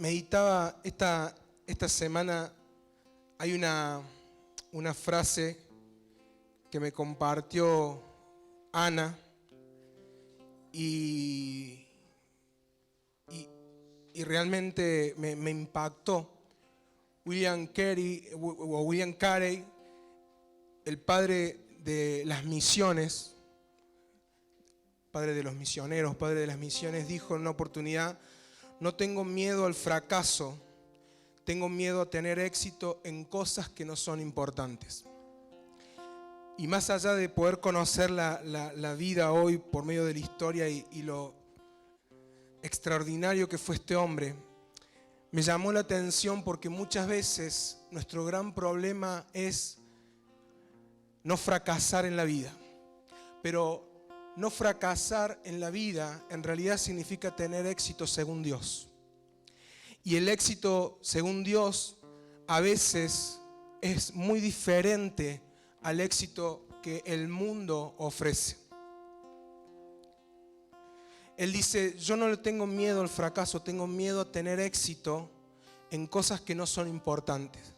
meditaba esta semana, hay una frase que me compartió Ana y realmente me impactó. William Carey, el padre de las misiones, padre de los misioneros, padre de las misiones, dijo en una oportunidad: no tengo miedo al fracaso, tengo miedo a tener éxito en cosas que no son importantes. Y más allá de poder conocer la vida hoy por medio de la historia y lo extraordinario que fue este hombre, me llamó la atención porque muchas veces nuestro gran problema es no fracasar en la vida. Pero no fracasar en la vida en realidad significa tener éxito según Dios. Y el éxito según Dios a veces es muy diferente al éxito que el mundo ofrece. Él dice: yo no le tengo miedo al fracaso, tengo miedo a tener éxito en cosas que no son importantes.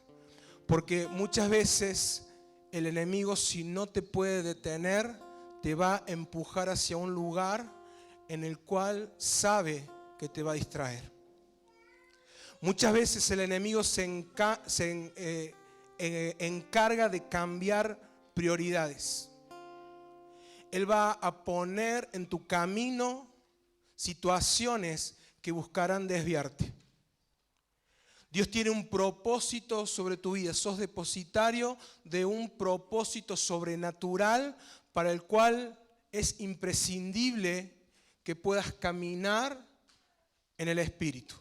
Porque muchas veces el enemigo, si no te puede detener, te va a empujar hacia un lugar en el cual sabe que te va a distraer. Muchas veces el enemigo se encarga de cambiar prioridades. Él va a poner en tu camino situaciones que buscarán desviarte. Dios tiene un propósito sobre tu vida. Sos depositario de un propósito sobrenatural para el cual es imprescindible que puedas caminar en el Espíritu.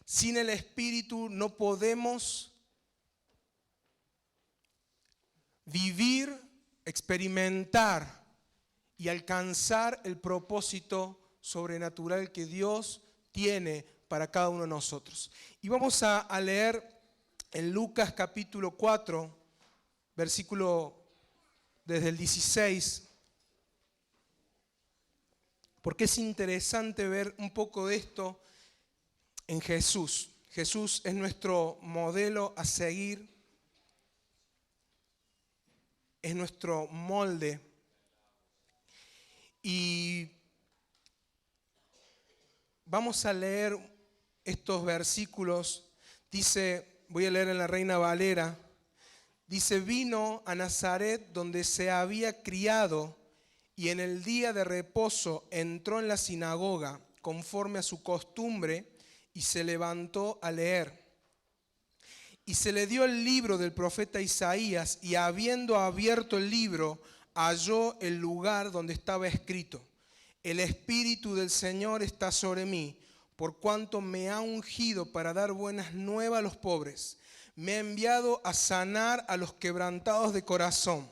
Sin el Espíritu no podemos vivir, experimentar y alcanzar el propósito sobrenatural que Dios tiene para cada uno de nosotros. Y vamos a leer en Lucas capítulo 4, versículo desde el 16, porque es interesante ver un poco de esto en Jesús. Jesús es nuestro modelo a seguir, es nuestro molde. Y vamos a leer estos versículos. Dice, voy a leer en la Reina Valera. Dice: vino a Nazaret donde se había criado, y en el día de reposo entró en la sinagoga conforme a su costumbre y se levantó a leer. Y se le dio el libro del profeta Isaías, y habiendo abierto el libro, halló el lugar donde estaba escrito: el Espíritu del Señor está sobre mí, por cuanto me ha ungido para dar buenas nuevas a los pobres. Me ha enviado a sanar a los quebrantados de corazón,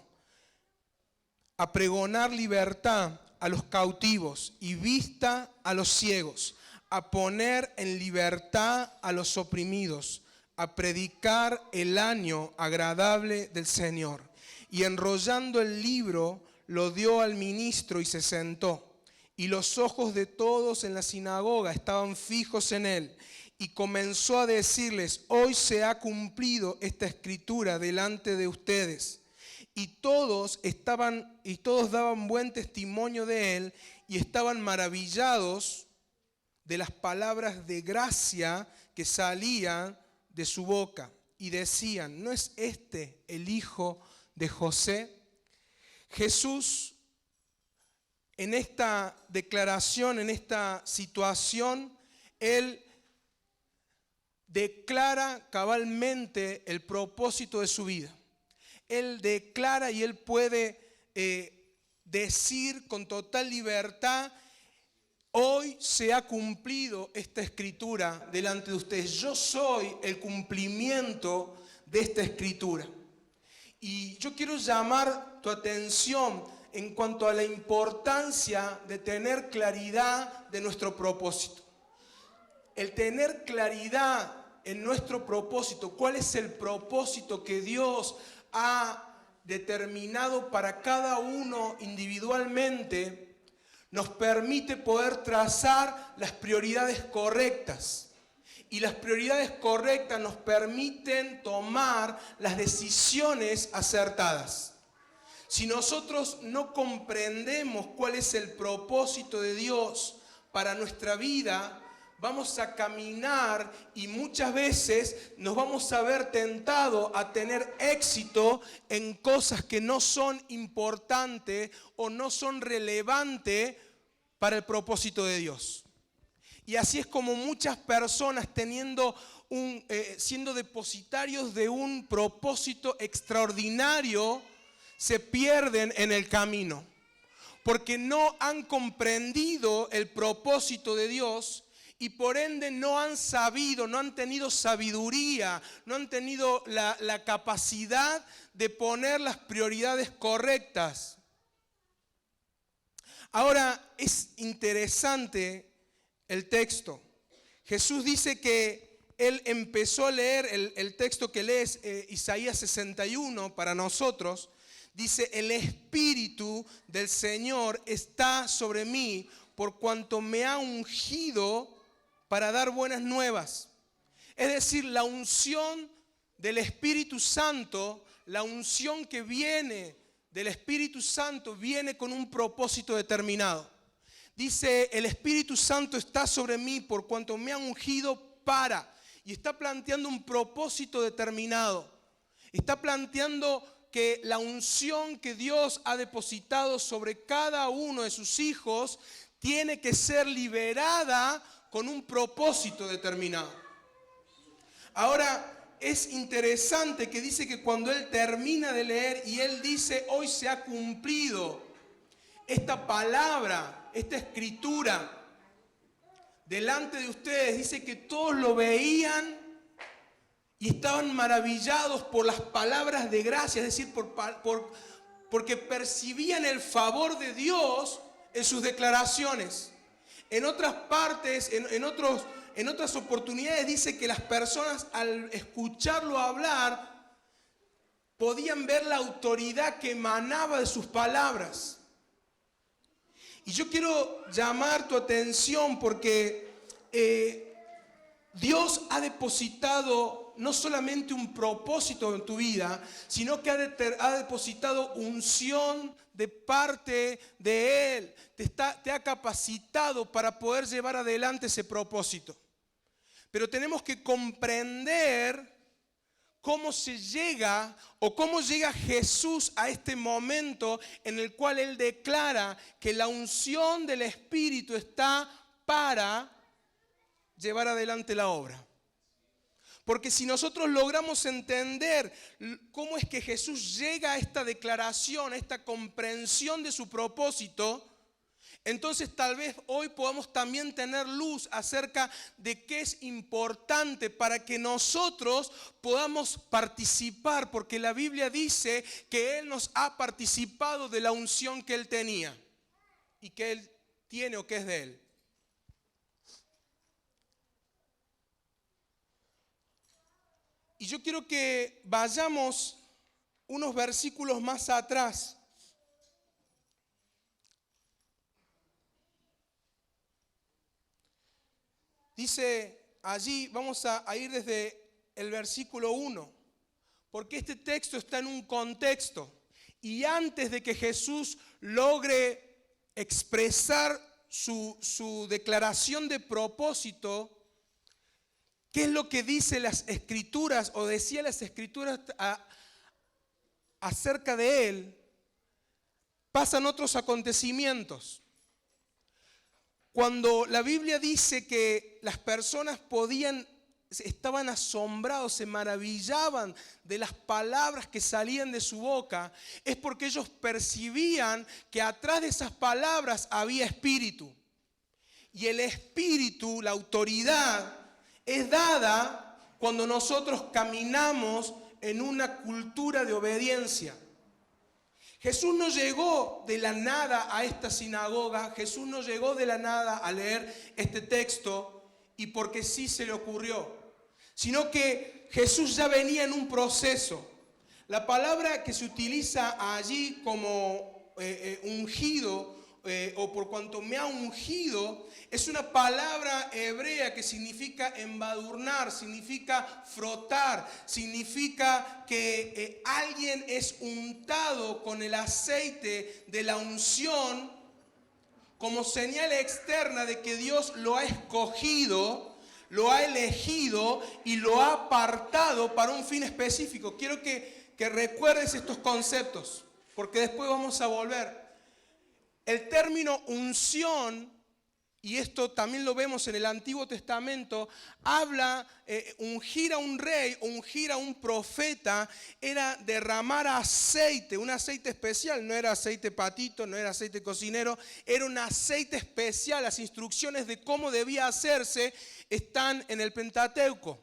a pregonar libertad a los cautivos y vista a los ciegos, a poner en libertad a los oprimidos, a predicar el año agradable del Señor. Y enrollando el libro, lo dio al ministro y se sentó. Y los ojos de todos en la sinagoga estaban fijos en él. Y comenzó a decirles: hoy se ha cumplido esta escritura delante de ustedes. Y todos daban buen testimonio de él y estaban maravillados de las palabras de gracia que salían de su boca. Y decían: ¿no es este el hijo de José? Jesús, en esta declaración, en esta situación, Él declara cabalmente el propósito de su vida. Él declara y Él puede decir con total libertad: hoy se ha cumplido esta escritura delante de ustedes. Yo soy el cumplimiento de esta escritura. Y yo quiero llamar tu atención en cuanto a la importancia de tener claridad de nuestro propósito. El tener claridad en nuestro propósito, cuál es el propósito que Dios ha determinado para cada uno individualmente, nos permite poder trazar las prioridades correctas Y las prioridades correctas nos permiten tomar las decisiones acertadas. Si nosotros no comprendemos cuál es el propósito de Dios para nuestra vida, vamos a caminar y muchas veces nos vamos a ver tentados a tener éxito en cosas que no son importantes o no son relevantes para el propósito de Dios. Y así es como muchas personas siendo depositarios de un propósito extraordinario, se pierden en el camino. Porque no han comprendido el propósito de Dios y por ende no han sabido, no han tenido sabiduría, no han tenido la capacidad de poner las prioridades correctas. Ahora es interesante el texto. Jesús dice que él empezó a leer el texto que lees, Isaías 61 para nosotros. Dice, el Espíritu del Señor está sobre mí por cuanto me ha ungido para dar buenas nuevas. Es decir, la unción del Espíritu Santo, la unción que viene del Espíritu Santo viene con un propósito determinado. Dice, el Espíritu Santo está sobre mí por cuanto me ha ungido para. Y está planteando un propósito determinado. Está planteando que la unción que Dios ha depositado sobre cada uno de sus hijos tiene que ser liberada con un propósito determinado. Ahora, es interesante que dice que cuando él termina de leer y él dice, hoy se ha cumplido esta palabra, esta escritura delante de ustedes, dice que todos lo veían y estaban maravillados por las palabras de gracia, es decir, porque percibían el favor de Dios en sus declaraciones. En otras partes, en otras oportunidades dice que las personas al escucharlo hablar podían ver la autoridad que emanaba de sus palabras. Y yo quiero llamar tu atención porque Dios ha depositado no solamente un propósito en tu vida, sino que ha depositado unción de parte de Él. Te ha capacitado para poder llevar adelante ese propósito. Pero tenemos que comprender cómo se llega o cómo llega Jesús a este momento en el cual Él declara que la unción del Espíritu está para llevar adelante la obra. Porque si nosotros logramos entender cómo es que Jesús llega a esta declaración, a esta comprensión de su propósito, entonces tal vez hoy podamos también tener luz acerca de qué es importante para que nosotros podamos participar, porque la Biblia dice que Él nos ha participado de la unción que Él tenía y que Él tiene o que es de Él. Y yo quiero que vayamos unos versículos más atrás. Dice allí, vamos a ir desde el versículo 1, porque este texto está en un contexto. Y antes de que Jesús logre expresar su declaración de propósito, ¿qué es lo que dice las Escrituras o decía las Escrituras acerca de Él? Pasan otros acontecimientos. Cuando la Biblia dice que las personas estaban asombrados, se maravillaban de las palabras que salían de su boca, es porque ellos percibían que atrás de esas palabras había espíritu. Y el espíritu, la autoridad, es dada cuando nosotros caminamos en una cultura de obediencia. Jesús no llegó de la nada a esta sinagoga, Jesús no llegó de la nada a leer este texto y porque sí se le ocurrió, sino que Jesús ya venía en un proceso. La palabra que se utiliza allí como ungido o por cuanto me ha ungido, es una palabra hebrea que significa embadurnar, significa frotar, significa que alguien es untado con el aceite de la unción como señal externa de que Dios lo ha escogido, lo ha elegido y lo ha apartado para un fin específico. Quiero que recuerdes estos conceptos, porque después vamos a volver. El término unción, y esto también lo vemos en el Antiguo Testamento, habla, ungir a un rey, ungir a un profeta, era derramar aceite, un aceite especial, no era aceite patito, no era aceite cocinero, era un aceite especial. Las instrucciones de cómo debía hacerse están en el Pentateuco.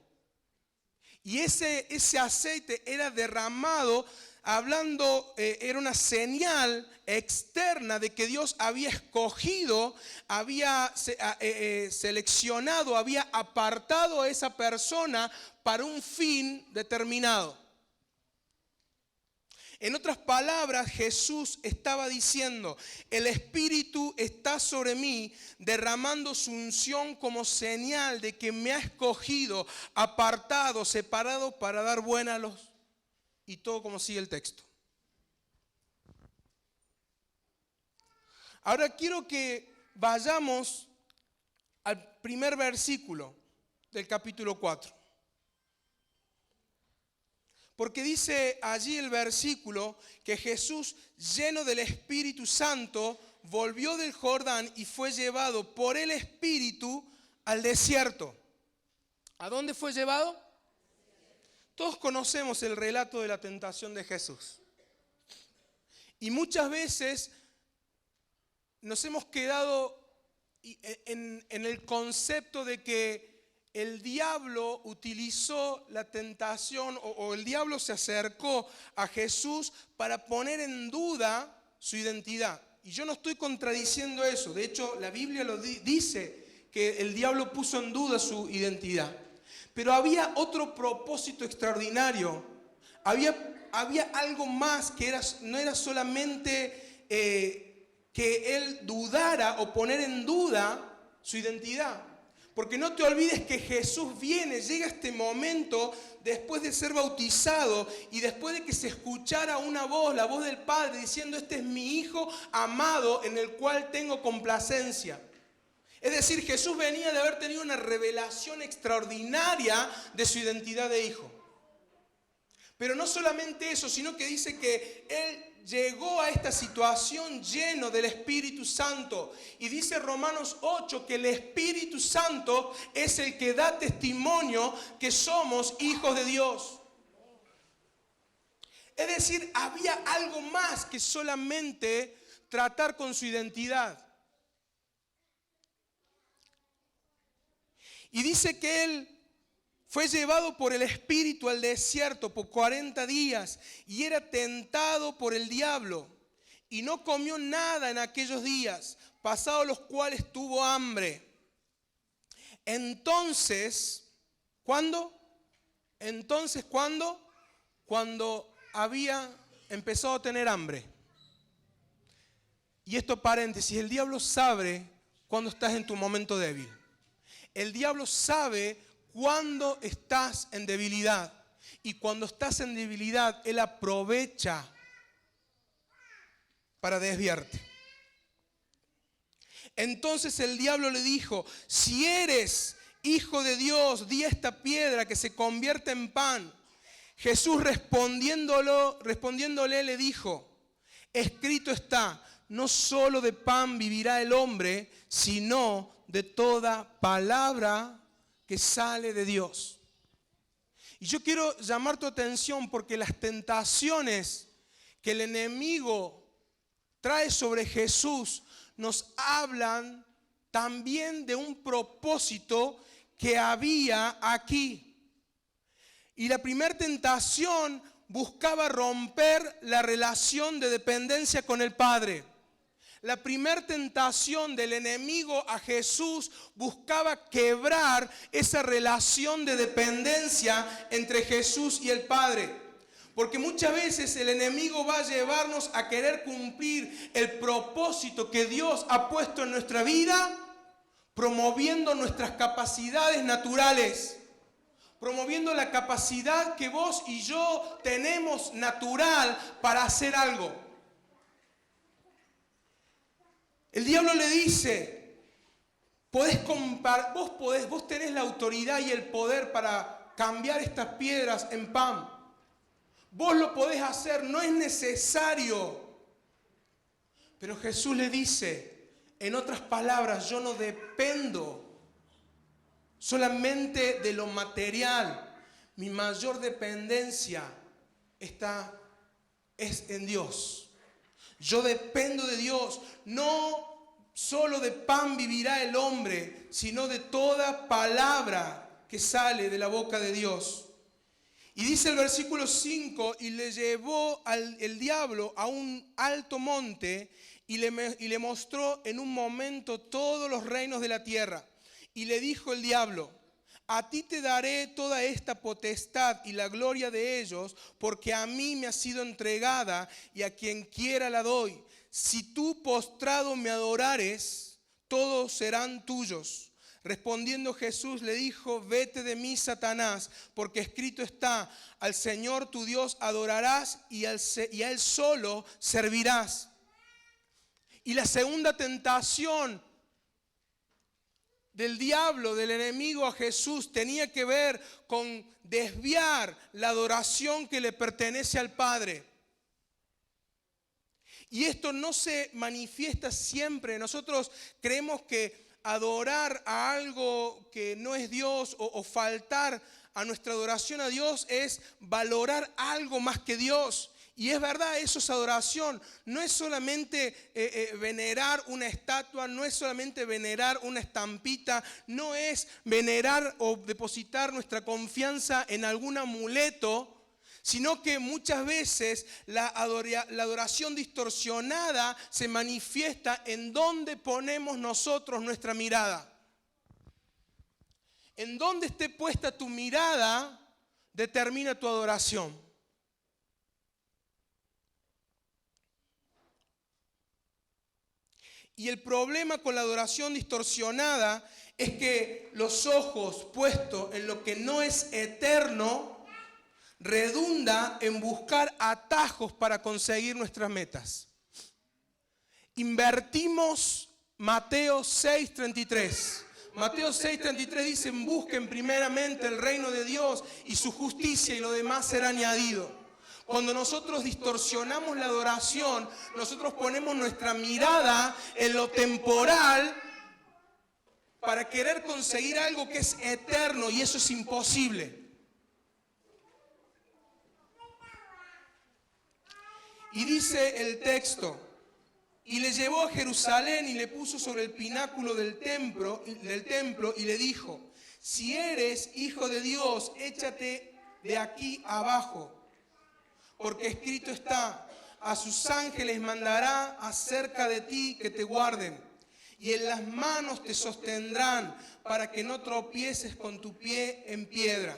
Y ese aceite era derramado, hablando, era una señal externa de que Dios había escogido, había seleccionado, había apartado a esa persona para un fin determinado. En otras palabras, Jesús estaba diciendo: el Espíritu está sobre mí, derramando su unción como señal de que me ha escogido, apartado, separado para dar buena a los... Y todo como sigue el texto. Ahora quiero que vayamos al primer versículo del capítulo 4. Porque dice allí el versículo que Jesús, lleno del Espíritu Santo, volvió del Jordán y fue llevado por el Espíritu al desierto. ¿A dónde fue llevado? Todos conocemos el relato de la tentación de Jesús. Y muchas veces nos hemos quedado en el concepto de que el diablo utilizó la tentación o el diablo se acercó a Jesús para poner en duda su identidad. Y yo no estoy contradiciendo eso. De hecho, la Biblia lo dice, que el diablo puso en duda su identidad. Pero había otro propósito extraordinario. Había algo más que no era solamente que él dudara o poner en duda su identidad. Porque no te olvides que Jesús llega a este momento después de ser bautizado y después de que se escuchara una voz, la voz del Padre, diciendo: este es mi Hijo amado en el cual tengo complacencia. Es decir, Jesús venía de haber tenido una revelación extraordinaria de su identidad de hijo. Pero no solamente eso, sino que dice que Él llegó a esta situación lleno del Espíritu Santo. Y dice Romanos 8 que el Espíritu Santo es el que da testimonio que somos hijos de Dios. Es decir, había algo más que solamente tratar con su identidad. Y dice que Él fue llevado por el Espíritu al desierto por 40 días y era tentado por el diablo. Y no comió nada en aquellos días, pasados los cuales tuvo hambre. Entonces, ¿cuándo? Cuando había empezado a tener hambre. Y esto paréntesis, el diablo sabe cuando estás en tu momento débil. El diablo sabe cuando estás en debilidad. Y cuando estás en debilidad, él aprovecha para desviarte. Entonces el diablo le dijo: si eres hijo de Dios, di a esta piedra que se convierta en pan. Jesús respondiéndole le dijo: escrito está, no solo de pan vivirá el hombre, sino de toda palabra que sale de Dios. Y yo quiero llamar tu atención porque las tentaciones que el enemigo trae sobre Jesús nos hablan también de un propósito que había aquí. Y la primera tentación buscaba romper la relación de dependencia con el Padre. La primera tentación del enemigo a Jesús buscaba quebrar esa relación de dependencia entre Jesús y el Padre. Porque muchas veces el enemigo va a llevarnos a querer cumplir el propósito que Dios ha puesto en nuestra vida, promoviendo nuestras capacidades naturales, promoviendo la capacidad que vos y yo tenemos natural para hacer algo. El diablo le dice, vos tenés la autoridad y el poder para cambiar estas piedras en pan. Vos lo podés hacer, no es necesario. Pero Jesús le dice, en otras palabras, yo no dependo solamente de lo material. Mi mayor dependencia es en Dios. Yo dependo de Dios. No solo de pan vivirá el hombre, sino de toda palabra que sale de la boca de Dios. Y dice el versículo 5, y le llevó el diablo a un alto monte y le mostró en un momento todos los reinos de la tierra. Y le dijo el diablo, a ti te daré toda esta potestad y la gloria de ellos, porque a mí me ha sido entregada y a quien quiera la doy. Si tú postrado me adorares, todos serán tuyos. Respondiendo Jesús le dijo, vete de mí, Satanás, porque escrito está, al Señor tu Dios adorarás y a Él solo servirás. Y la segunda tentación del diablo, del enemigo a Jesús, tenía que ver con desviar la adoración que le pertenece al Padre. Y esto no se manifiesta siempre. Nosotros creemos que adorar a algo que no es Dios o faltar a nuestra adoración a Dios es valorar algo más que Dios. Y es verdad, eso es adoración. No es solamente venerar una estatua, no es solamente venerar una estampita, no es venerar o depositar nuestra confianza en algún amuleto, sino que muchas veces la adoración distorsionada se manifiesta en dónde ponemos nosotros nuestra mirada. En dónde esté puesta tu mirada determina tu adoración. Y el problema con la adoración distorsionada es que los ojos puestos en lo que no es eterno redunda en buscar atajos para conseguir nuestras metas. Invertimos Mateo 6:33. Mateo 6:33 dice, busquen primeramente el reino de Dios y su justicia y lo demás será añadido. Cuando nosotros distorsionamos la adoración, nosotros ponemos nuestra mirada en lo temporal para querer conseguir algo que es eterno y eso es imposible. Y dice el texto, y le llevó a Jerusalén y le puso sobre el pináculo del templo y le dijo, si eres hijo de Dios, échate de aquí abajo, porque escrito está, a sus ángeles mandará acerca de ti que te guarden, y en las manos te sostendrán para que no tropieces con tu pie en piedra.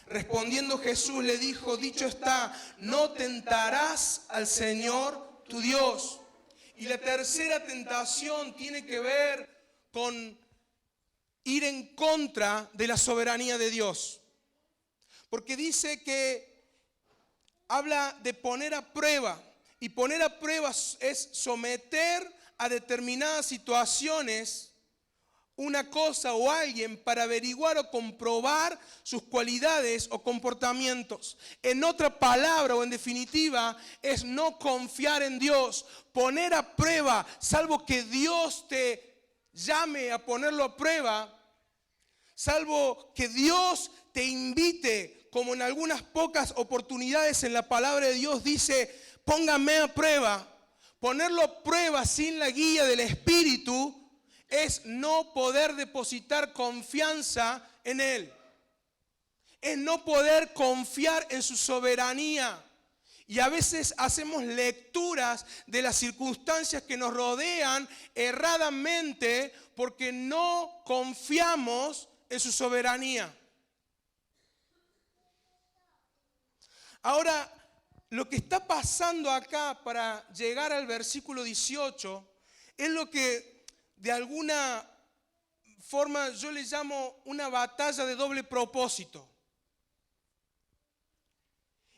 Respondiendo Jesús le dijo, dicho está, no tentarás al Señor tu Dios. Y la tercera tentación tiene que ver con ir en contra de la soberanía de Dios. Porque dice que habla de poner a prueba. Y poner a prueba es someter a determinadas situaciones una cosa o alguien para averiguar o comprobar sus cualidades o comportamientos. En otra palabra o en definitiva es no confiar en Dios, poner a prueba, salvo que Dios te llame a ponerlo a prueba, salvo que Dios te invite, como en algunas pocas oportunidades en la palabra de Dios dice, póngame a prueba. Ponerlo a prueba sin la guía del Espíritu es no poder depositar confianza en Él. Es no poder confiar en su soberanía. Y a veces hacemos lecturas de las circunstancias que nos rodean erradamente porque no confiamos en su soberanía. Ahora, lo que está pasando acá para llegar al versículo 18 es lo que de alguna forma yo le llamo una batalla de doble propósito.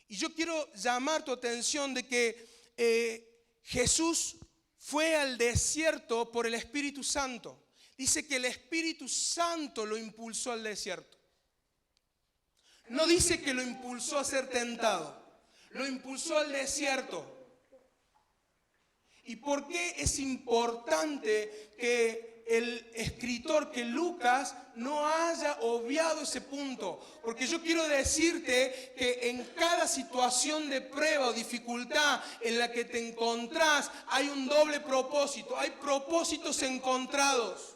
Y yo quiero llamar tu atención de que Jesús fue al desierto por el Espíritu Santo. Dice que el Espíritu Santo lo impulsó al desierto. No dice que lo impulsó a ser tentado, lo impulsó al desierto. ¿Y por qué es importante que el escritor, que Lucas, no haya obviado ese punto? Porque yo quiero decirte que en cada situación de prueba o dificultad en la que te encontrás hay un doble propósito, hay propósitos encontrados.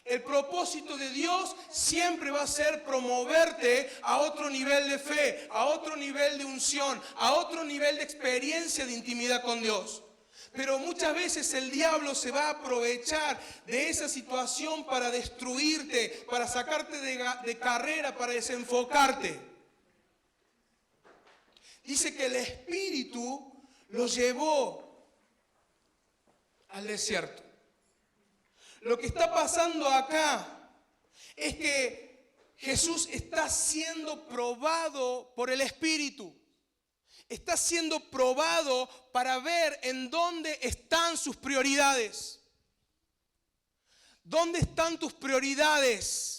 El propósito de Dios siempre va a ser promoverte a otro nivel de fe, a otro nivel de unción, a otro nivel de experiencia de intimidad con Dios. Pero muchas veces el diablo se va a aprovechar de esa situación para destruirte, para sacarte de carrera, para desenfocarte. Dice que el Espíritu lo llevó al desierto. Lo que está pasando acá es que Jesús está siendo probado por el Espíritu. Está siendo probado para ver en dónde están sus prioridades. ¿Dónde están tus prioridades?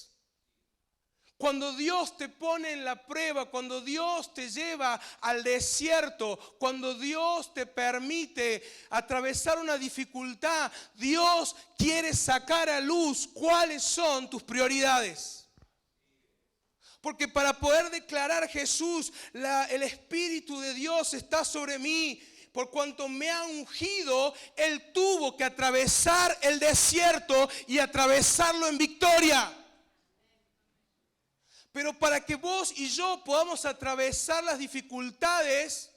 Cuando Dios te pone en la prueba, cuando Dios te lleva al desierto, cuando Dios te permite atravesar una dificultad, Dios quiere sacar a luz cuáles son tus prioridades. Porque para poder declarar Jesús, el Espíritu de Dios está sobre mí, por cuanto me ha ungido, Él tuvo que atravesar el desierto y atravesarlo en victoria. Pero para que vos y yo podamos atravesar las dificultades,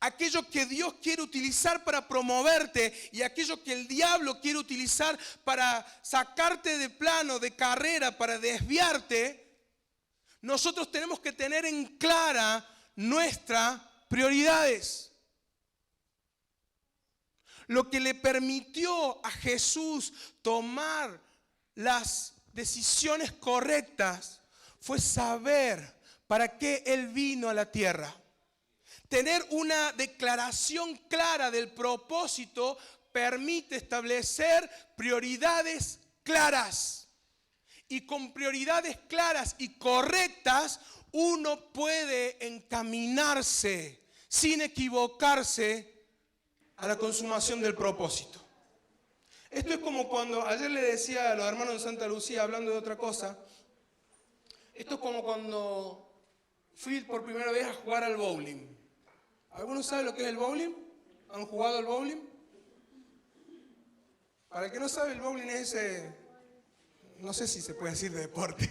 aquello que Dios quiere utilizar para promoverte y aquello que el diablo quiere utilizar para sacarte de plano, de carrera, para desviarte, nosotros tenemos que tener en clara nuestras prioridades. Lo que le permitió a Jesús tomar las decisiones correctas fue saber para qué Él vino a la tierra. Tener una declaración clara del propósito permite establecer prioridades claras. Y con prioridades claras y correctas, uno puede encaminarse sin equivocarse a la consumación del propósito. Esto es como cuando, ayer le decía a los hermanos de Santa Lucía, hablando de otra cosa, esto es como cuando fui por primera vez a jugar al bowling. ¿Algunos saben lo que es el bowling? ¿Han jugado al bowling? Para el que no sabe, el bowling es ese... No sé si se puede decir de deporte.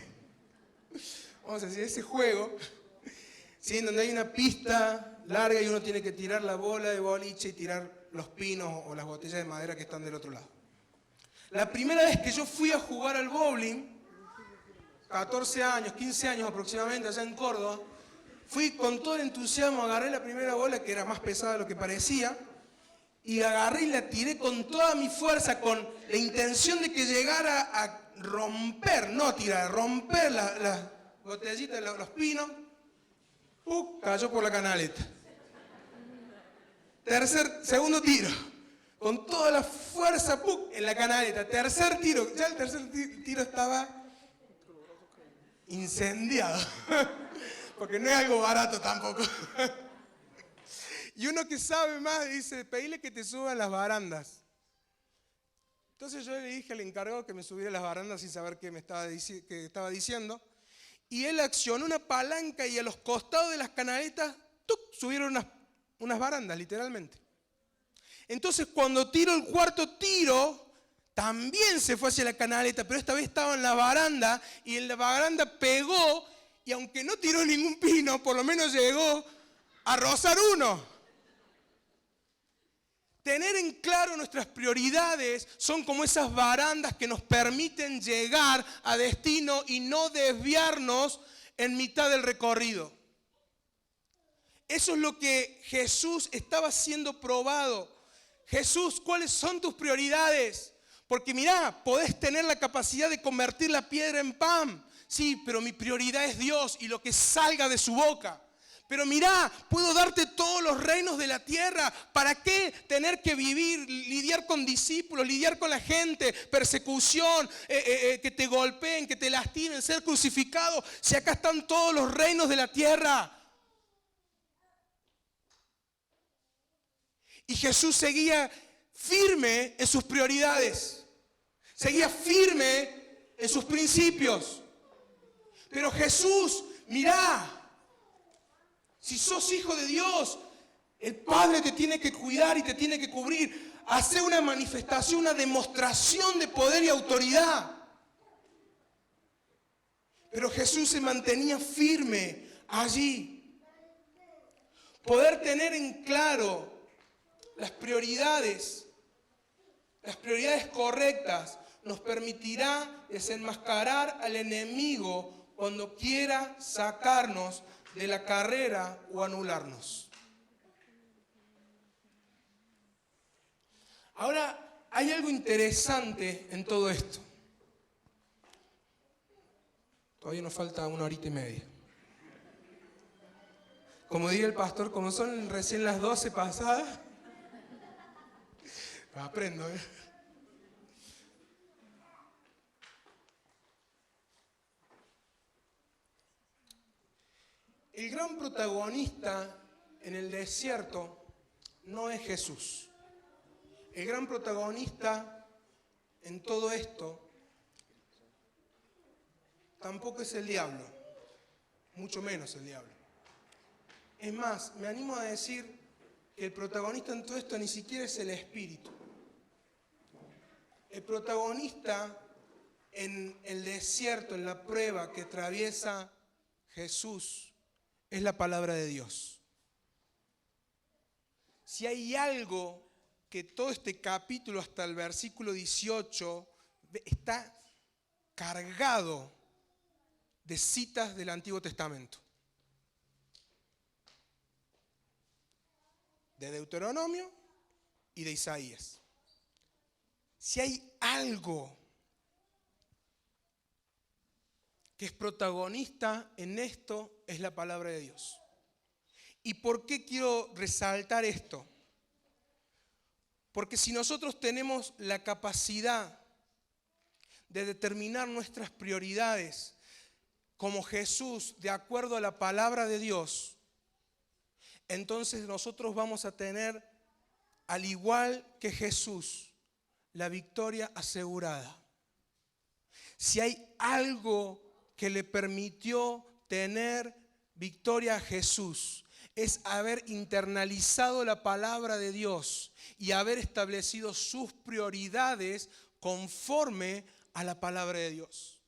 Vamos a decir, ese juego, ¿sí? En donde hay una pista larga y uno tiene que tirar la bola de boliche y tirar los pinos o las botellas de madera que están del otro lado. La primera vez que yo fui a jugar al bowling, 14 años, 15 años aproximadamente, allá en Córdoba, fui con todo el entusiasmo, agarré la primera bola, que era más pesada de lo que parecía, y agarré y la tiré con toda mi fuerza, con la intención de que llegara a romper, no tirar, romper las botellitas, los pinos. Cayó por la canaleta. Segundo tiro, con toda la fuerza, en la canaleta. Tercer tiro, ya el tercer tiro estaba incendiado, porque no es algo barato tampoco. Y uno que sabe más dice, pedile que te suban las barandas. Entonces yo le dije al encargado que me subiera las barandas sin saber qué estaba diciendo. Y él accionó una palanca y a los costados de las canaletas subieron unas barandas, literalmente. Entonces cuando tiro el cuarto tiro, también se fue hacia la canaleta, pero esta vez estaba en la baranda y en la baranda pegó y aunque no tiró ningún pino, por lo menos llegó a rozar uno. Tener en claro nuestras prioridades son como esas barandas que nos permiten llegar a destino y no desviarnos en mitad del recorrido. Eso es lo que Jesús estaba siendo probado. Jesús, ¿cuáles son tus prioridades? Porque mirá, podés tener la capacidad de convertir la piedra en pan. Sí, pero mi prioridad es Dios y lo que salga de su boca. Pero mirá, puedo darte todos los reinos de la tierra. ¿Para qué tener que vivir, lidiar con discípulos, lidiar con la gente, persecución, que te golpeen, que te lastimen, ser crucificado? Si acá están todos los reinos de la tierra. Y Jesús seguía firme en sus prioridades. Seguía firme en sus principios. Pero Jesús, mirá, si sos hijo de Dios, el Padre te tiene que cuidar y te tiene que cubrir. Hacer una manifestación, una demostración de poder y autoridad. Pero Jesús se mantenía firme allí. Poder tener en claro las prioridades correctas, nos permitirá desenmascarar al enemigo cuando quiera sacarnos de la carrera o anularnos. Ahora, hay algo interesante en todo esto. Todavía nos falta 1 horita y media. Como diría el pastor, como son recién las 12 pasadas, aprendo, ¿eh? El gran protagonista en el desierto no es Jesús. El gran protagonista en todo esto tampoco es el diablo, mucho menos el diablo. Es más, me animo a decir que el protagonista en todo esto ni siquiera es el espíritu. El protagonista en el desierto, en la prueba que atraviesa Jesús, es la palabra de Dios. Si hay algo que todo este capítulo hasta el versículo 18 está cargado de citas del Antiguo Testamento. De Deuteronomio y de Isaías. Si hay algo que es protagonista en esto, es la palabra de Dios. ¿Y por qué quiero resaltar esto? Porque si nosotros tenemos la capacidad de determinar nuestras prioridades como Jesús, de acuerdo a la palabra de Dios, entonces nosotros vamos a tener, al igual que Jesús, la victoria asegurada. Si hay algo que le permitió tener victoria a Jesús, es haber internalizado la palabra de Dios y haber establecido sus prioridades conforme a la palabra de Dios.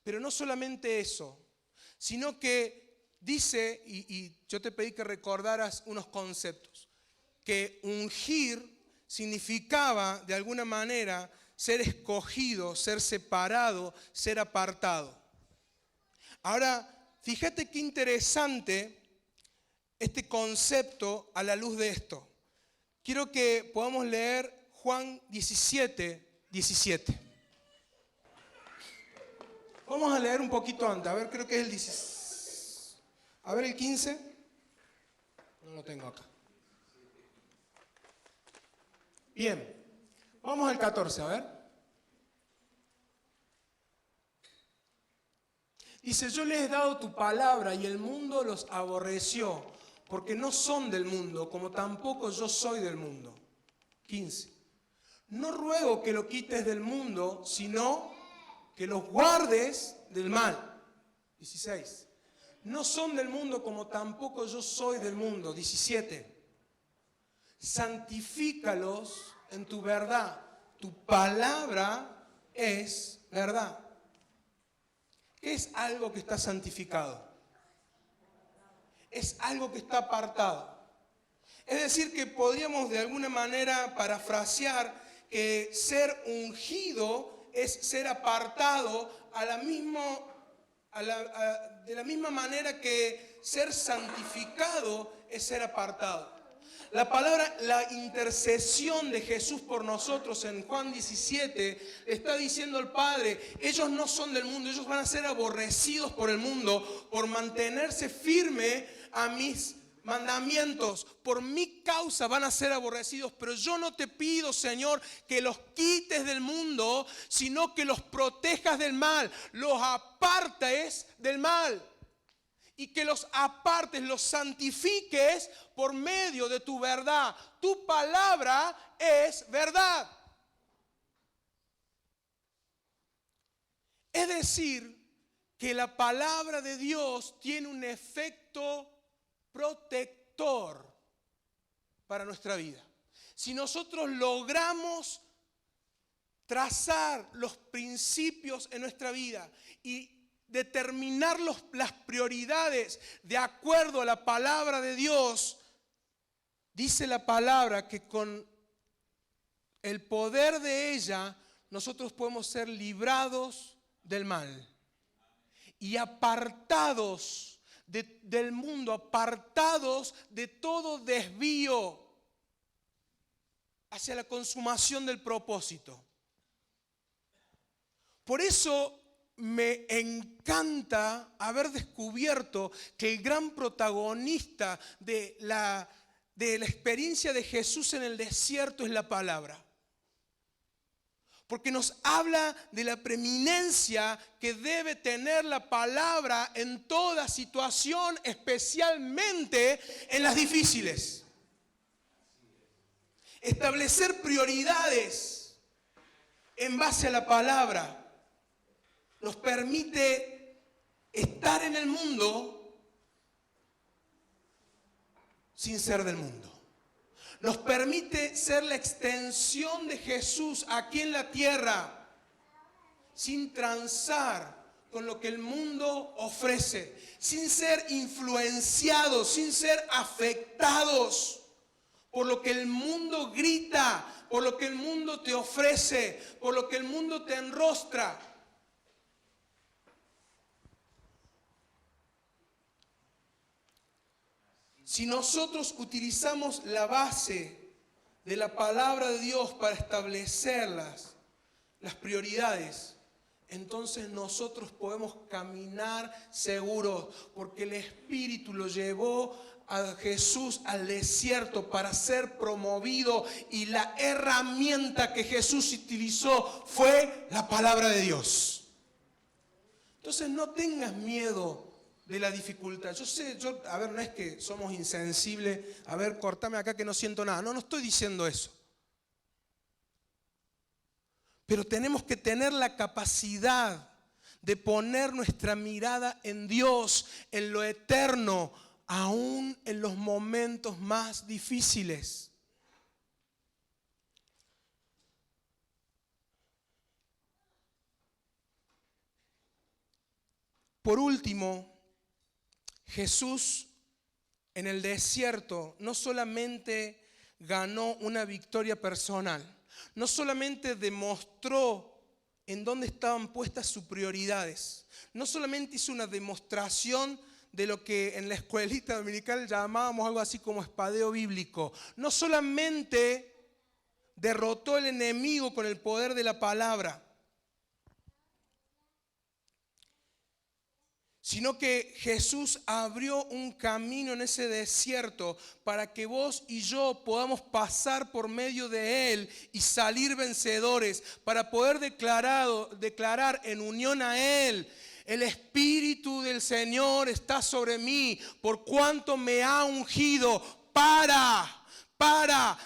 Pero no solamente eso, sino que dice, y yo te pedí que recordaras unos conceptos, que ungir significaba de alguna manera ser escogido, ser separado, ser apartado. Ahora, fíjate qué interesante este concepto a la luz de esto. Quiero que podamos leer Juan 17, 17. Vamos a leer un poquito antes, a ver, creo que es el 16. A ver el 15. No lo tengo acá. Bien, vamos al 14, a ver. Dice, yo les he dado tu palabra y el mundo los aborreció, porque no son del mundo, como tampoco yo soy del mundo. 15. No ruego que lo quites del mundo, sino que los guardes del mal. 16. No son del mundo, como tampoco yo soy del mundo. 17. Santifícalos en tu verdad. Tu palabra es verdad. ¿Qué es algo que está santificado? Es algo que está apartado. Es decir, que podríamos de alguna manera parafrasear que ser ungido es ser apartado de la misma manera que ser santificado es ser apartado. La palabra, la intercesión de Jesús por nosotros en Juan 17, está diciendo el Padre, ellos no son del mundo, ellos van a ser aborrecidos por el mundo por mantenerse firme a mis mandamientos. Por mi causa van a ser aborrecidos, pero yo no te pido, Señor, que los quites del mundo, sino que los protejas del mal, los apartes del mal. Y que los apartes, los santifiques por medio de tu verdad. Tu palabra es verdad. Es decir, que la palabra de Dios tiene un efecto protector para nuestra vida. Si nosotros logramos trazar los principios en nuestra vida y determinar las prioridades de acuerdo a la palabra de Dios, dice la palabra que con el poder de ella nosotros podemos ser librados del mal y apartados del mundo, apartados de todo desvío hacia la consumación del propósito. Por eso me encanta haber descubierto que el gran protagonista de la experiencia de Jesús en el desierto es la palabra. Porque nos habla de la preeminencia que debe tener la palabra en toda situación, especialmente en las difíciles. Establecer prioridades en base a la palabra nos permite estar en el mundo sin ser del mundo. Nos permite ser la extensión de Jesús aquí en la tierra sin transar con lo que el mundo ofrece, sin ser influenciados, sin ser afectados por lo que el mundo grita, por lo que el mundo te ofrece, por lo que el mundo te enrostra. Si nosotros utilizamos la base de la palabra de Dios para establecer las prioridades, entonces nosotros podemos caminar seguros, porque el Espíritu lo llevó a Jesús al desierto para ser promovido, y la herramienta que Jesús utilizó fue la palabra de Dios. Entonces no tengas miedo de la dificultad. No es que somos insensibles, cortame acá que no siento nada. No estoy diciendo eso. Pero tenemos que tener la capacidad de poner nuestra mirada en Dios, en lo eterno, aún en los momentos más difíciles. Por último, Jesús en el desierto no solamente ganó una victoria personal, no solamente demostró en dónde estaban puestas sus prioridades, no solamente hizo una demostración de lo que en la escuelita dominical llamábamos algo así como espadeo bíblico, no solamente derrotó al enemigo con el poder de la palabra, sino que Jesús abrió un camino en ese desierto para que vos y yo podamos pasar por medio de Él y salir vencedores, para poder declarar en unión a Él: el Espíritu del Señor está sobre mí, por cuanto me ha ungido para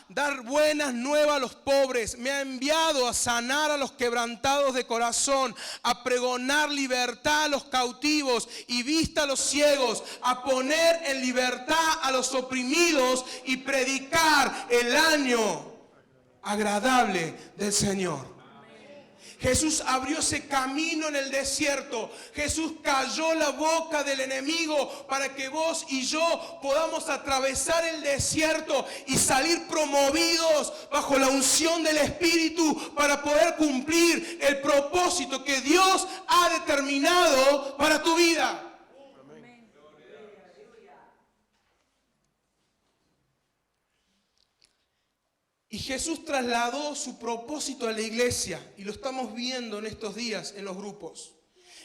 dar buenas nuevas a los pobres. Me ha enviado a sanar a los quebrantados de corazón, a pregonar libertad a los cautivos y vista a los ciegos, a poner en libertad a los oprimidos y predicar el año agradable del Señor. Jesús abrió ese camino en el desierto. Jesús cayó la boca del enemigo para que vos y yo podamos atravesar el desierto y salir promovidos bajo la unción del Espíritu para poder cumplir el propósito que Dios ha determinado para tu vida. Y Jesús trasladó su propósito a la iglesia, y lo estamos viendo en estos días en los grupos.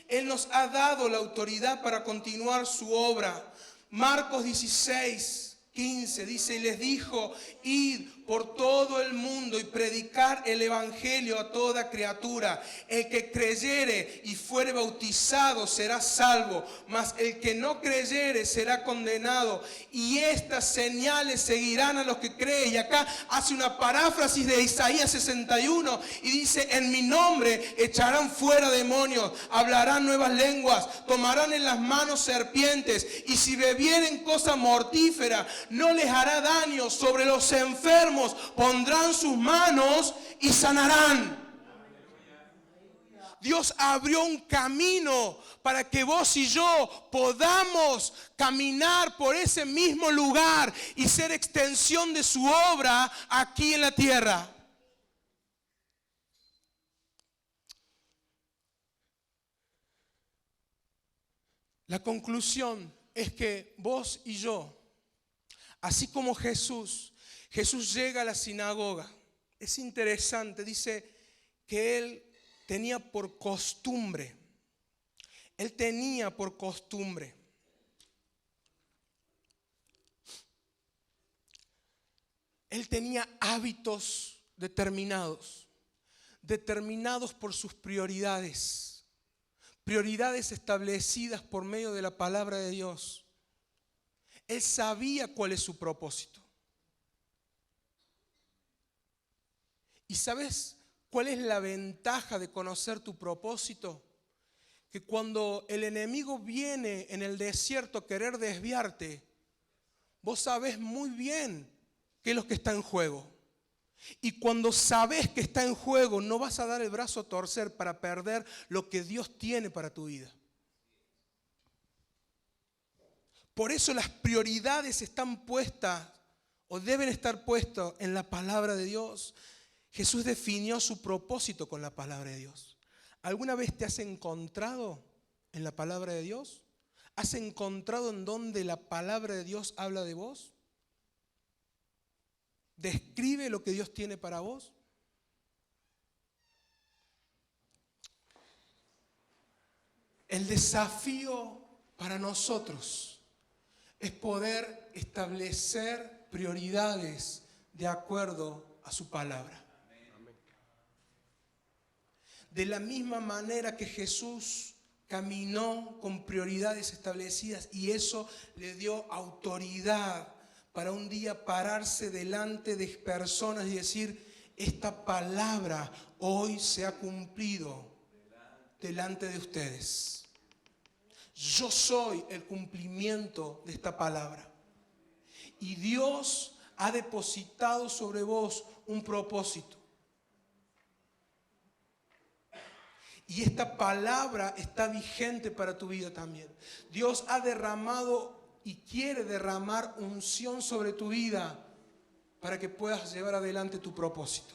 Él nos ha dado la autoridad para continuar su obra. Marcos 16:15 dice: y les dijo: id por todo el mundo y predicar el evangelio a toda criatura. El que creyere y fuere bautizado será salvo, mas el que no creyere será condenado. Y estas señales seguirán a los que creen. Y acá hace una paráfrasis de Isaías 61 y dice: en mi nombre echarán fuera demonios, hablarán nuevas lenguas, tomarán en las manos serpientes, y si bebieren cosa mortífera no les hará daño. Sobre los enfermos pondrán sus manos y sanarán. Dios abrió un camino para que vos y yo podamos caminar por ese mismo lugar y ser extensión de su obra aquí en la tierra. La conclusión es que vos y yo, así como Jesús llega a la sinagoga. Es interesante, dice que él tenía por costumbre. Él tenía hábitos determinados por sus prioridades establecidas por medio de la palabra de Dios. Él sabía cuál es su propósito. ¿Y sabes cuál es la ventaja de conocer tu propósito? Que cuando el enemigo viene en el desierto a querer desviarte, vos sabés muy bien qué es lo que está en juego. Y cuando sabés que está en juego, no vas a dar el brazo a torcer para perder lo que Dios tiene para tu vida. Por eso las prioridades están puestas o deben estar puestas en la palabra de Dios. Jesús definió su propósito con la palabra de Dios. ¿Alguna vez te has encontrado en la palabra de Dios? ¿Has encontrado en donde la palabra de Dios habla de vos? ¿Describe lo que Dios tiene para vos? El desafío para nosotros es poder establecer prioridades de acuerdo a su palabra. De la misma manera que Jesús caminó con prioridades establecidas, y eso le dio autoridad para un día pararse delante de personas y decir: esta palabra hoy se ha cumplido delante de ustedes. Yo soy el cumplimiento de esta palabra. Y Dios ha depositado sobre vos un propósito. Y esta palabra está vigente para tu vida también. Dios ha derramado y quiere derramar unción sobre tu vida para que puedas llevar adelante tu propósito.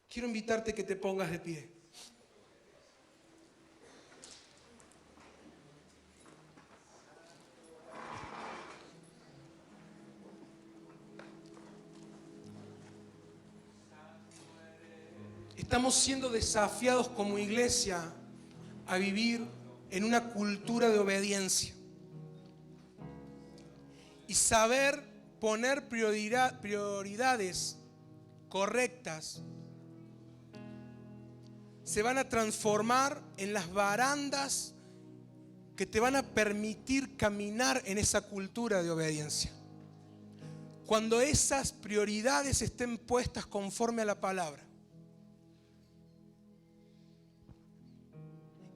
Quiero invitarte a que te pongas de pie. Estamos siendo desafiados como iglesia a vivir en una cultura de obediencia y saber poner prioridades correctas. Se van a transformar en las barandas que te van a permitir caminar en esa cultura de obediencia. Cuando esas prioridades estén puestas conforme a la palabra.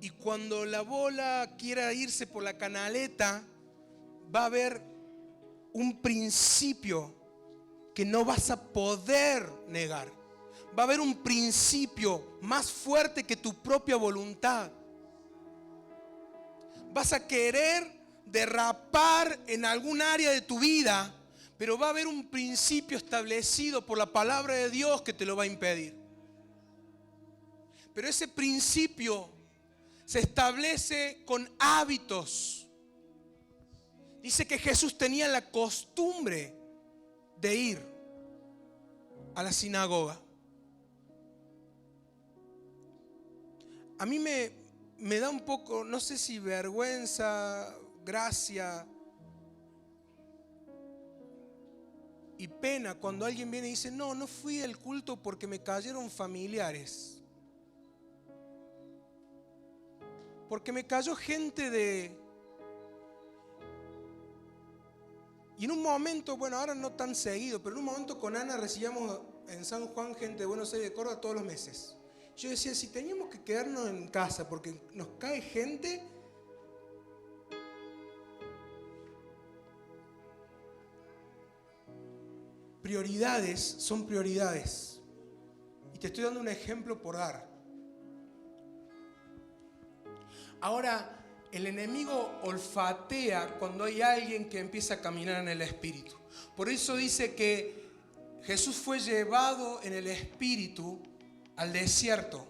Y cuando la bola quiera irse por la canaleta, va a haber un principio que no vas a poder negar. Va a haber un principio más fuerte que tu propia voluntad. Vas a querer derrapar en algún área de tu vida, pero va a haber un principio establecido por la palabra de Dios que te lo va a impedir. Pero ese principio se establece con hábitos. Dice que Jesús tenía la costumbre de ir a la sinagoga. A mí me da un poco, no sé si vergüenza, gracia y pena cuando alguien viene y dice, no fui al culto porque me cayeron familiares. Porque me cayó gente de... Y en un momento, bueno, ahora no tan seguido, pero en un momento con Ana recibíamos en San Juan gente de Buenos Aires, de Córdoba, todos los meses. Yo decía, si teníamos que quedarnos en casa porque nos cae gente, prioridades son prioridades. Y te estoy dando un ejemplo por dar. Ahora, el enemigo olfatea cuando hay alguien que empieza a caminar en el Espíritu. Por eso dice que Jesús fue llevado en el Espíritu al desierto.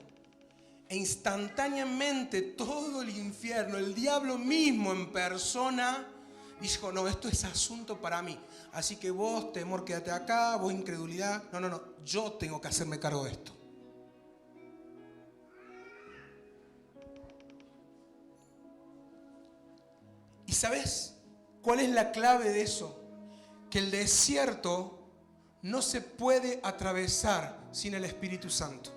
E instantáneamente todo el infierno, el diablo mismo en persona, dijo, no, esto es asunto para mí. Así que vos, temor, quédate acá, vos, incredulidad. No, yo tengo que hacerme cargo de esto. ¿Y sabes cuál es la clave de eso? Que el desierto no se puede atravesar sin el Espíritu Santo.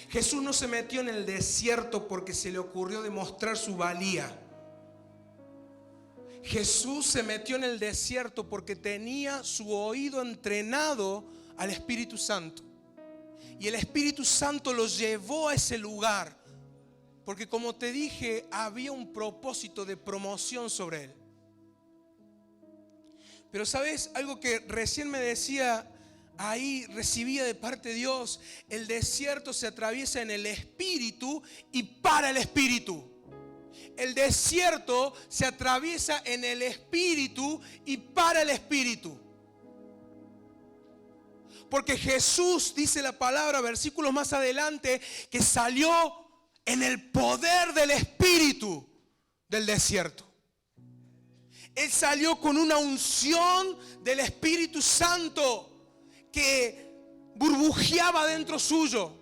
Jesús no se metió en el desierto porque se le ocurrió demostrar su valía. Jesús se metió en el desierto porque tenía su oído entrenado al Espíritu Santo. Y el Espíritu Santo lo llevó a ese lugar. Porque como te dije, había un propósito de promoción sobre él. Pero ¿sabes? Algo que recién me decía, ahí recibía de parte de Dios. El desierto se atraviesa en el Espíritu y para el Espíritu. El desierto se atraviesa en el Espíritu y para el Espíritu. Porque Jesús, dice la palabra, versículos más adelante, que salió en el poder del Espíritu del desierto. Él salió con una unción del Espíritu Santo que burbujeaba dentro suyo.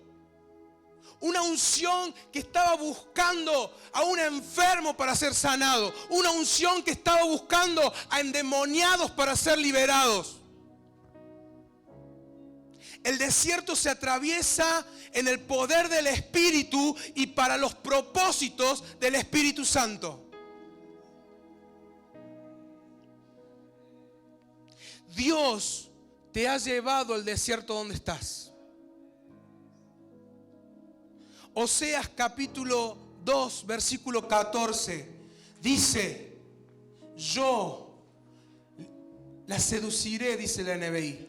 Una unción que estaba buscando a un enfermo para ser sanado. Una unción que estaba buscando a endemoniados para ser liberados. El desierto se atraviesa en el poder del Espíritu y para los propósitos del Espíritu Santo. Dios te ha llevado al desierto donde estás. Oseas capítulo 2, versículo 14, dice, yo la seduciré, dice la NBI.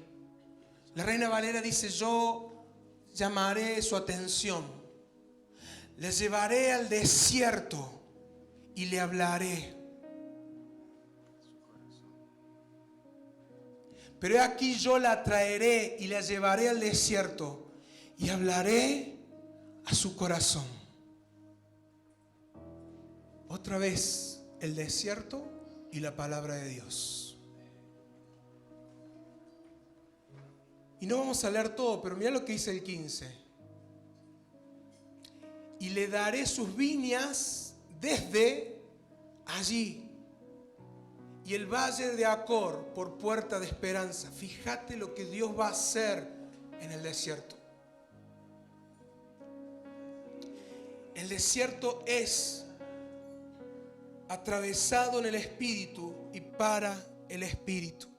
La Reina Valera dice, yo llamaré su atención. Le llevaré al desierto y le hablaré. Pero he aquí yo la traeré y la llevaré al desierto y hablaré a su corazón. Otra vez el desierto y la palabra de Dios. Y no vamos a leer todo, pero mira lo que dice el 15. Y le daré sus viñas desde allí. Y el valle de Acor por puerta de esperanza. Fíjate lo que Dios va a hacer en el desierto. El desierto es atravesado en el Espíritu y para el Espíritu.